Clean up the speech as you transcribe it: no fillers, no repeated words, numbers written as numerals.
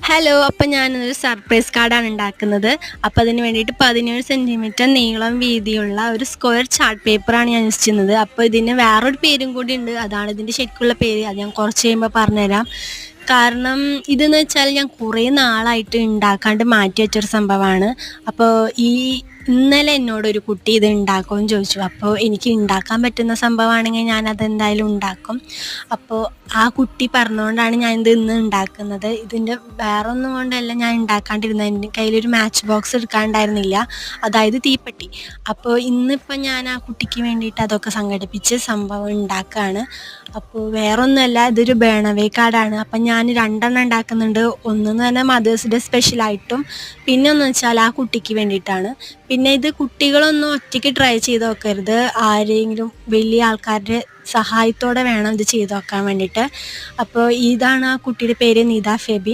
Hello, അപ്പം ഞാനൊരു surprise കാർഡാണ് ഉണ്ടാക്കുന്നത്. അപ്പോൾ അതിന് വേണ്ടിയിട്ട് 17 സെൻറ്റിമീറ്റർ നീളം വീതിയുള്ള ഒരു സ്ക്വയർ ചാർട്ട് പേപ്പറാണ് ഞാൻ യൂസ് ചെയ്യുന്നത്. അപ്പോൾ ഇതിന് വേറൊരു പേരും കൂടി ഉണ്ട്. അതാണ് ഇതിൻ്റെ ശരിക്കുള്ള പേര്. അത് ഞാൻ കുറച്ച് കഴിയുമ്പോൾ പറഞ്ഞുതരാം. കാരണം ഇതെന്ന് വെച്ചാൽ ഞാൻ കുറേ നാളായിട്ട് ഉണ്ടാക്കാണ്ട് മാറ്റി വെച്ചൊരു സംഭവമാണ്. അപ്പോൾ ഇന്നലെ എന്നോടൊരു കുട്ടി ഇത് ഉണ്ടാക്കുമെന്ന് ചോദിച്ചു. അപ്പോൾ എനിക്ക് ഉണ്ടാക്കാൻ പറ്റുന്ന സംഭവമാണെങ്കിൽ ഞാനതെന്തായാലും ഉണ്ടാക്കും. അപ്പോൾ ആ കുട്ടി പറഞ്ഞുകൊണ്ടാണ് ഞാനിത് ഇന്ന് ഉണ്ടാക്കുന്നത്. ഇതിൻ്റെ വേറൊന്നും കൊണ്ടല്ല ഞാൻ ഉണ്ടാക്കാണ്ടിരുന്നത്. എൻ്റെ കയ്യിലൊരു മാച്ച് ബോക്സ് എടുക്കാനുണ്ടായിരുന്നില്ല, അതായത് തീപ്പെട്ടി. അപ്പോൾ ഇന്നിപ്പം ഞാൻ ആ കുട്ടിക്ക് വേണ്ടിയിട്ട് അതൊക്കെ സംഘടിപ്പിച്ച് സംഭവം ഉണ്ടാക്കുകയാണ്. അപ്പോൾ വേറൊന്നുമല്ല, ഇതൊരു ബേണവേ കാർഡാണ്. അപ്പം ഞാൻ 2 എണ്ണം ഉണ്ടാക്കുന്നുണ്ട്. ഒന്നെന്ന് പറഞ്ഞാൽ മദേഴ്സ് ഡേ സ്പെഷ്യലായിട്ടും, പിന്നെ ഒന്ന് വെച്ചാൽ ആ കുട്ടിക്ക് വേണ്ടിയിട്ടാണ്. പിന്നെ ഇത് കുട്ടികളൊന്നും ഒറ്റയ്ക്ക് ട്രൈ ചെയ്ത് നോക്കരുത്. ആരെങ്കിലും വലിയ ആൾക്കാരുടെ സഹായത്തോടെ വേണം ഇത് ചെയ്ത് നോക്കാൻ വേണ്ടിയിട്ട്. അപ്പോൾ ഇതാണ് ആ കുട്ടിയുടെ പേര്, നിത ഫെബിൻ.